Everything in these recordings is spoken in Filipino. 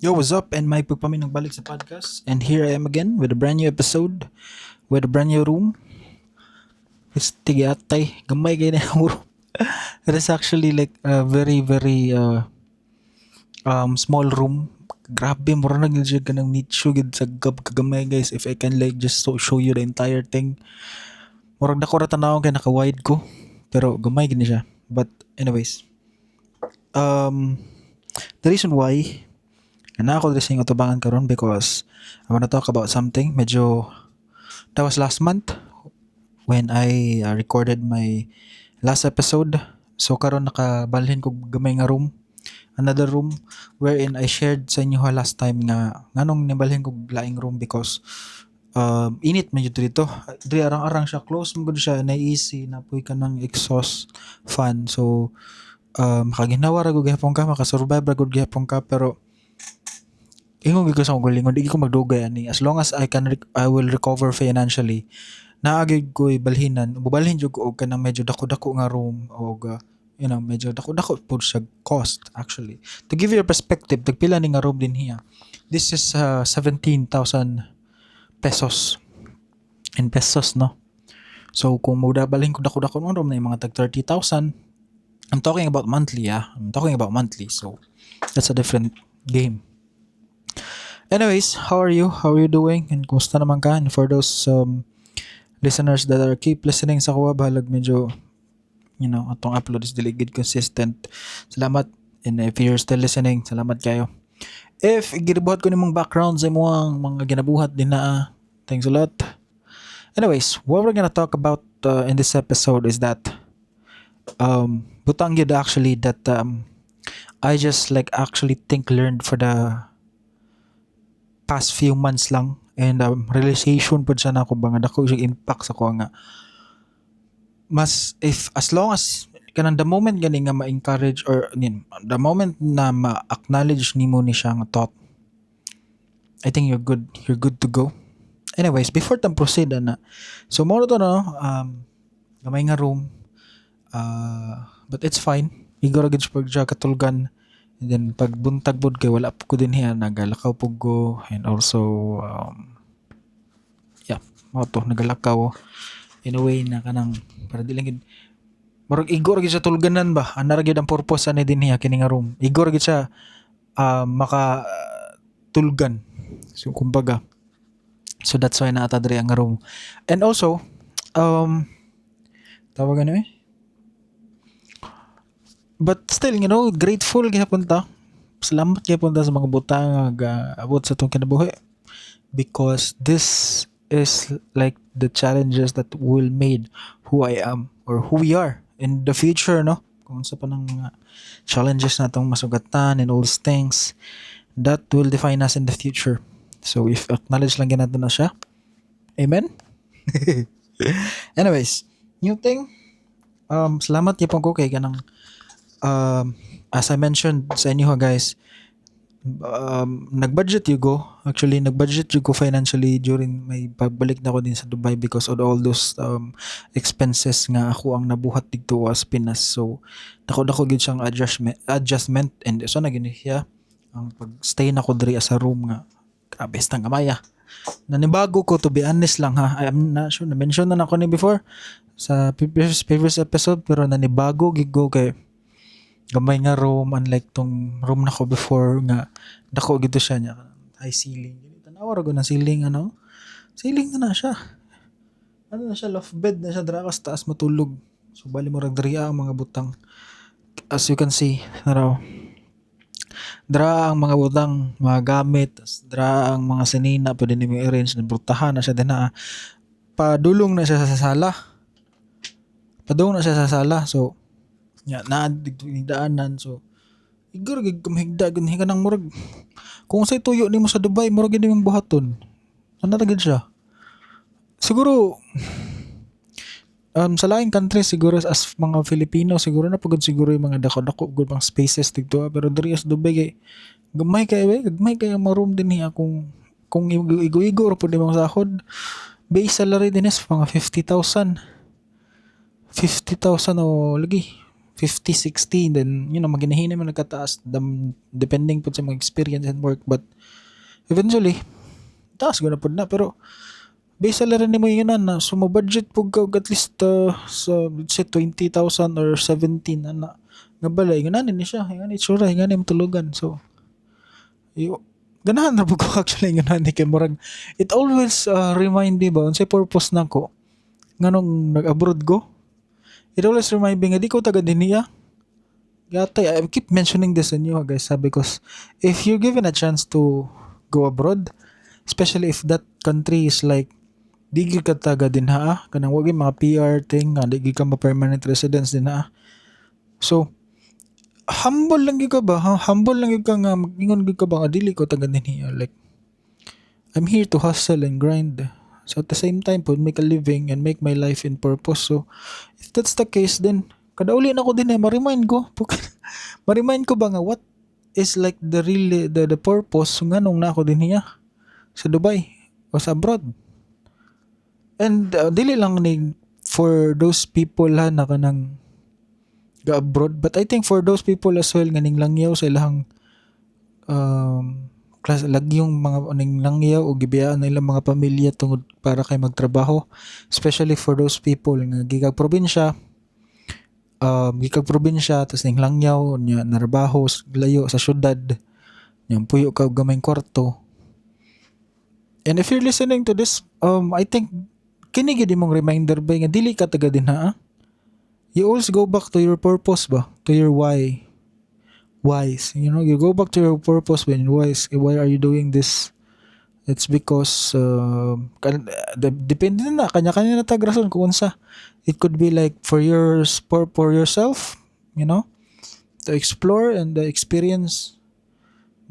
Yo, what's up? And may pagpami nagbalik sa podcast. And here I am again with a brand new episode, with a brand new room. It's tigyatay. Gamay kayo na yung room. It is actually like a very small room. Grabe, mura na gid siya kanang nicho gid sa kagamay guys. If I can like just show you the entire thing. Murag na ko ra tanawon kay naka-wide ko. Pero gamay gid ni siya. But anyways, um the reason why ako dressing utubangan karon because I wanna talk about something medyo that was last month when I recorded my last episode. So karon nakabalhin ko gamay nga room, another room wherein I shared sa inyo last time nga nganong nibalhin ko laing room because init medyo dito. Diri arang-arang siya, close mo gud siya, na AC, napoy ka ng exhaust fan. So makaginawa ra gud gyapon ka, makasurvive ra gud gyapon ka, pero ingon gyud ko sa akong galingon, di ko magdugay ani. As long as I will recover financially, naagid ko balhinan, bubalhin jud ko og kanang medyo dako-dako nga room og medyo dako-dako pud siya cost actually. To give you a perspective, tagpila ni nga room din hiya. This is 17,000 pesos in pesos, no? So kung balhin ko dako-dako nga room na yung mga tag 30,000, I'm talking about monthly, I'm talking about monthly. So that's a different game. Anyways, how are you? How are you doing? And kumusta naman ka? And for those listeners that are keep listening sa kuha, bahalag medyo, atong upload is dili gid consistent. Salamat. And if you're still listening, salamat kayo. If ginabuhat ko nimong background sa mga ginabuhat din na, thanks a lot. Anyways, what we're gonna talk about in this episode is that butang yun actually that I just like actually learned for the past few months lang, and realization pud siya nako ba nga dako siya impact sa ko nga mas, if as long as kanang the moment gani nga ma-encourage or the moment na ma-acknowledge nimo ni siya nga thought, I think you're good to go. Anyways, before tang proceed na, so mo to, no, gamay nga room, but it's fine, igor gid siya katulgan. And then pagbuntag pod kay wala po ko din hiya, nagalakaw po ko, and also mo to nagalakaw in a way na kanang para di lang gid murag igor gid sa tulganan ba, ana ra gid ang purpose ani din hiya kini nga room, igor gid siya maka tulgan. So kumbaga, so that's why naata diri ang room. And also tawag ano but still, grateful gyapon ta. Salamat gyapon ta sa mga butang nga abot sa tong kinabuhi, because this is like the challenges that will made who I am or who we are in the future, no? Kung sa pa ng mga challenges natong masugatan and all these things that will define us in the future. So if acknowledge lang natin na siya, amen. Anyways, new thing, salamat gyapon ko kay kanang as I mentioned sa inyo guys, nag-budget you go. Actually, nag-budget you go financially during may pagbalik na ako din sa Dubai because of all those expenses nga ako ang nabuhat dito sa Pinas. So, dako gid siyang adjustment, and so na gini siya ang pag-stay na ko diri sa room nga grabe stang amaya. Nanibago ko, to be honest lang ha. I'm not sure, na-mention na ako ni before sa previous episode, pero nanibago gid ko kay gamay nga room, unlike tong room na ko before nga dako gito siya niya high ceiling. Tanawa ra gud ng ceiling, ceiling na siya, na siya, loft bed na siya, dra ka sa taas matulog. So bali mo ra diri ang mga butang, as you can see na raw, dra ang mga butang, mga gamit, dra ang mga sinina pwede nimo i-arrange, nabrutahan na siya din na padulong na siya sa sala, so na daanan. So igor gid kumhigda gid ka nang murag kung say tuyo nimo sa Dubai, murag gid nimong buhaton, ana ra gid siya. Siguro sa laing country siguro as mga Filipino siguro na pagod siguro yung mga dako-dako gud pang spaces dito, pero diri sa Dubai kay gamay kay ang room din niya. Kung igo-igo ra pud imong sahod, base salary din is mga 50,000 o lagi 50, 60, then maginahinay mo nagkataas depending po sa mga experience and work, but eventually taas guna pud na. Pero base sa laro nimo yun na, so mo budget pug ka og at least sa let's say 20,000 or 17 ana nga balay gananin ni siya, ngani itsura, ngani matulugan. So ganahan ra pud ko actually ganahan kay murag it always remind me ba unsay purpose nako nganong nag-abroad ko. It always remind me nga di ko taga dinhiya. Yatay, I keep mentioning this in you guys, because if you're given a chance to go abroad, especially if that country is like di gyud ka taga dinha, kanang wagi mga PR thing, di gyud ka ma permanent residence dinha. So humble lang gyud ka ba? Humble lang gyud ka nga magingon gyud ka ba nga dili ko taga dinhiya. Like I'm here to hustle and grind. So at the same time po make a living and make my life in purpose. So if that's the case, then kada uli na ko din ma-remind ko. Ma-remind ko ba nga what is like the really the purpose nganong na ako din niya sa Dubai o sa abroad. And dili lang ni for those people na kanang ga abroad, but I think for those people as well nga ning langyaw sa ilang class lagyong mga ning langyaw o gibiyaan na ilang mga pamilya tungod para kay magtrabaho, especially for those people nga gikag probinsya, tas ning langyaw nya narabaho layo sa syudad, nya puyo ka og gamayng kwarto. And if you're listening to this, I think kini gid imong reminder ba nga dili ka taga dinha. You always go back to your purpose ba, to your why. Whys, you go back to your purpose when whys. Why are you doing this? It's because depende na kanya-kanya na tag rason kung unsa. It could be like for yourself, to explore and experience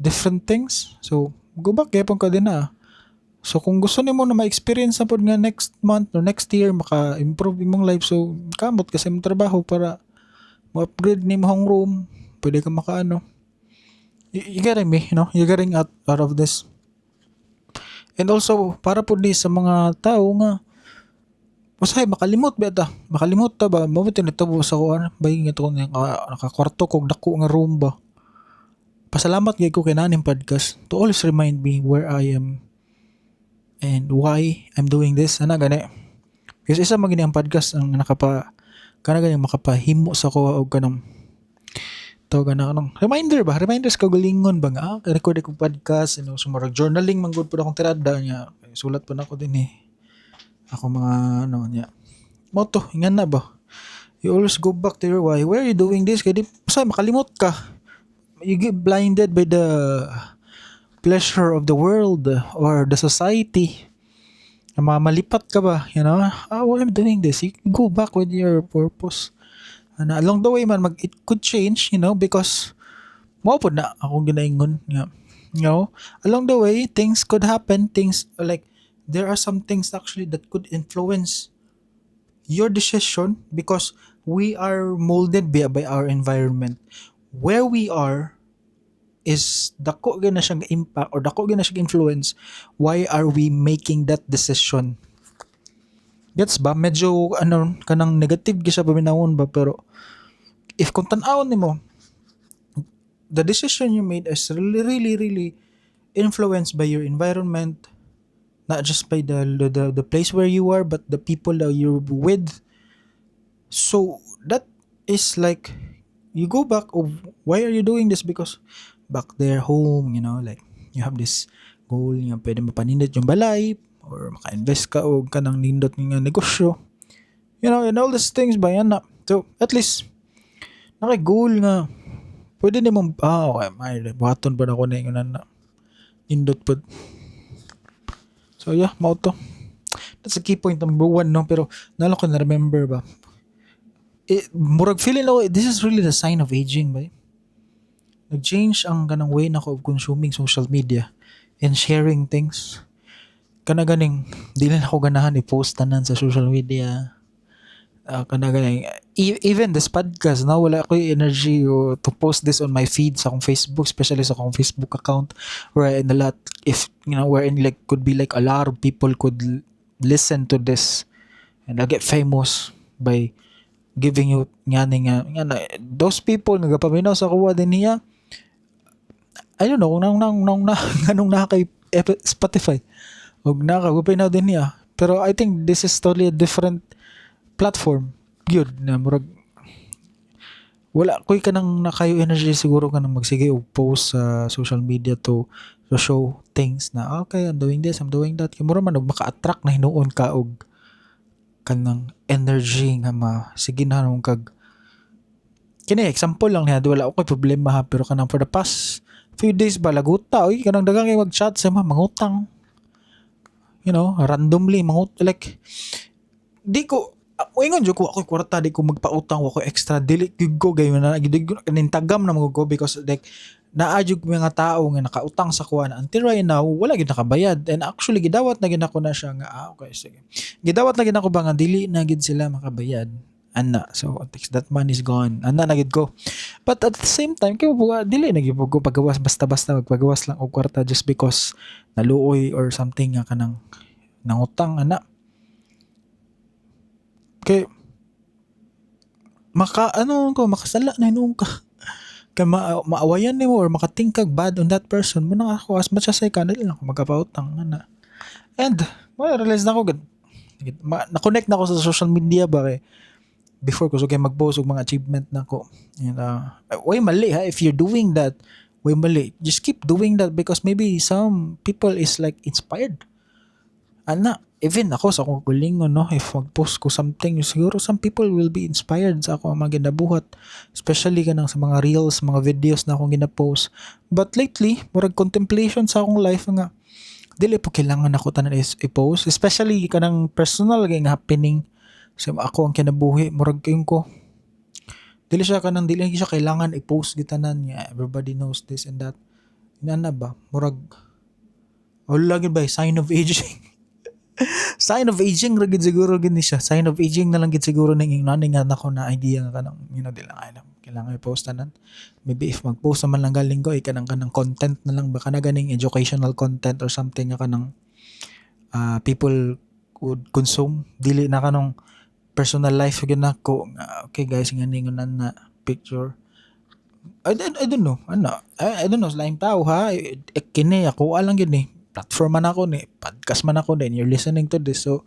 different things. So go back gyapon ka din na. So kung gusto nimo na ma-experience na pod nga next month or next year maka-improve imong life, so kamot kasi mo trabaho para ma-upgrade nimo hong room, pwede ka makaano. You getting me, you getting out of this. And also para po di sa mga tao nga usahay makalimot ta ba mabuti nito sa kuan bay nga to nakakwarto kog dako nga room ba. Pasalamat gay ko kay naning podcast to always remind me where I am and why I'm doing this ana gani. Kasi isa man gini ang podcast ang gani makapahimo sa ko og kanang tawag na kanang reminders kagalingon ba nga record ko podcast, sumurag journaling man gud pud akong tirada niya, sulat pa na ako din ako mga niya moto ingan na ba. You always go back to your why. Where are you doing this? Kaya di sa makalimot ka, you get blinded by the pleasure of the world or the society. Malipat ka ba, why am I doing this? You go back with your purpose. And along the way man it could change, because mao pod na akong ginaingon nga. Along the way things could happen, things like there are some things actually that could influence your decision because we are molded by our environment. Where we are is dako gyud na siyang impact or dako gyud na siyang influence why are we making that decision. Gets ba? Medyo kanang negative gyud sa paminawon ba, pero if kung tan-awon nimo the decision you made is really really really influenced by your environment, not just by the place where you are but the people that you're with. So that is like you go back of why are you doing this, because back there home, like you have this goal nga pwede mapanindot yung balay or maka-invest ka o kanang nindot nga negosyo, and all these things ba yan na. So at least naka-goal nga pwede nimong okay may buhaton pa ako na yung na nindot po. So yeah, mao to. That's a key point number 1 pero nalo ko na remember ba murag feeling ako this is really the sign of aging ba. Nag-change ang kanang way nako of consuming social media and sharing things. Kana ganing dili na ako ganahan i-post tanan sa social media. Kana ganing even this podcast na wala ko energy to post this on my feed sa akong Facebook, especially sa akong Facebook account where in a lot if wherein like could be like a lot of people could listen to this and I'll get famous by giving you nga na, those people nga gapaminaw sa kuha din niya. I don't know kung nang na kay Spotify og nakagupinaw din niya, pero I think this is totally a different platform gyud na murag wala koy kanang nakayo energy siguro kanang magsige og post sa social media to show things na okay, I'm doing this, I'm doing that, kay mura man og maka-attract na hinuon ka og kanang energy nga sige na nung kag kini example lang niya, wala ako problema ha, pero kanang for the past few days ba laguta oy kanang daghang kay mag-chat sa mga mangutang, randomly like di ko ingon jud ko ako kwarta, di ko magpautang, ako extra dili gyud ko gayon na gid kanin tagam na ko because like naa jud mga tao nga nakautang sa kuha na until right now wala gid nakabayad, and actually gidawat na gid ako na siya nga okay sige, gidawat na gid ako ba nga dili na gid sila makabayad ana, so that money is gone ana na gid ko, but at the same time kay buga dili na gid ko pagawas basta-basta magpagawas lang og kwarta just because naluoy or something nga kanang nangutang ana. Kay makasala na hinuon ka. Kay maawayan nimo or makatingkag bad on that person mo nang ako as much as I can dili lang ako magapautang ana. And realize na ko na-connect na ako sa social media ba kay before ko so kay mag-post og mga achievement nako. And way mali ha if you're doing that. Way mali. Just keep doing that because maybe some people is like inspired. Ana, even ako sa akong kulingon no, if mag-post ko something, siguro some people will be inspired sa ako mga ginabuhat, especially kanang sa mga reels, mga videos na akong gina-post. But lately, murag contemplation sa akong life nga dili po kailangan ako tanan i-post, especially kanang personal kay nga happening sa ako ang kinabuhi, murag kayong ko dili siya kailangan i-post gitanan nga everybody knows this and that. Inana ba murag lagi ba sign of aging. Sign of aging ra gid siguro gid ni siya. Sign of aging na lang gid siguro ning naning nako na idea nga kanang di lang kailangan i-post tanan. Maybe if mag-post naman lang galing ko kanang content na lang baka na ganing educational content or something nga kanang people would consume, dili na kanang personal life gyud nako. Okay guys, nga ningon na picture. I don't know. I don't know, laing tao ha. Kini ako alang gid ni platform man ako ni, podcast man ako din, you're listening to this, so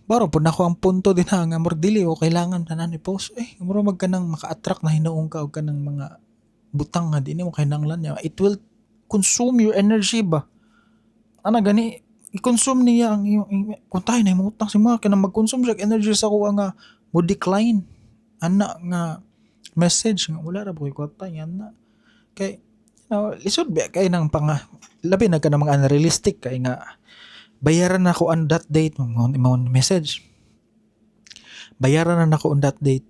baro po na ako ang punto din ha, nga murag dili o kailangan tanan i-post, murag magkanang maka-attract na hinuong ka o kanang mga butang nga, di mo kinanglan niya, it will consume your energy ba, gani, i-consume niya ang iyong, kung tayo na yung utang si mga, kanang mag-consume siya energy sa kuha nga, mo decline, nga message, nga wala ra po kwarta, yan na, kay, lisod ba kay nang labi na ka ng mga unrealistic kay nga bayaran na ako on that date mo message bayaran na ako on that date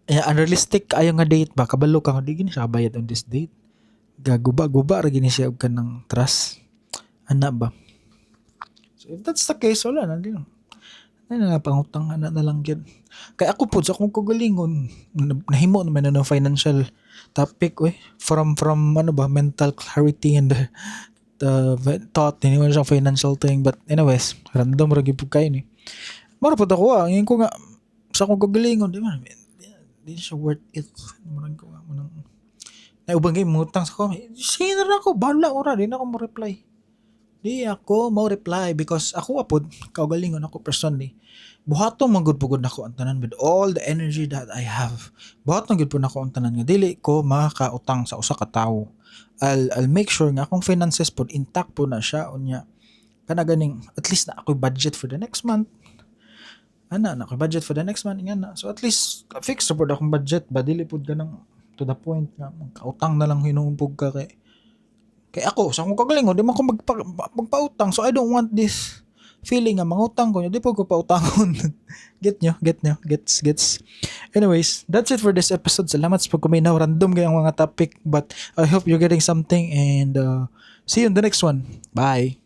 unrealistic ayo nga date ba kabalo ka di gini siya bayad on this date gaguba ra gini siya og kanang trust ana ba, so if that's the case wala na din na pangutang na lang gyud kay ako pud sa akong kagalingon nahimo naman na ng financial topic from mental clarity and the thought ni siyang financial thing, but anyways random ra gyud kay ni mara pud ako ngayon ko nga sa akong kagalingon di siya worth it murag ko nga munang naubang kay mutang sa ko sino ra ko bala ora di na ako mo reply. Di ako mo reply because ako apod kaugalingon ako personally. Buhaton man gud pugod nako ang tanan with all the energy that I have. Buhaton gud po nako ang tanan nga dili ko makakautang sa usa ka tawo. I'll make sure nga akong finances pod intact po na siya unya. Kana ganing at least na ako budget for the next month. Na ako budget for the next month nga na. So at least fixed pod akong budget ba dili pod ganang to the point nga magkautang na lang hinumpog ka kay ako sa akong kagalingon di man ko magpautang, so I don't want this feeling nga mangutang ko di po ko pautangon. Gets anyways, that's it for this episode. Salamat sa pagkuminaw, random kay ang mga topic but I hope you're getting something and see you in the next one. Bye.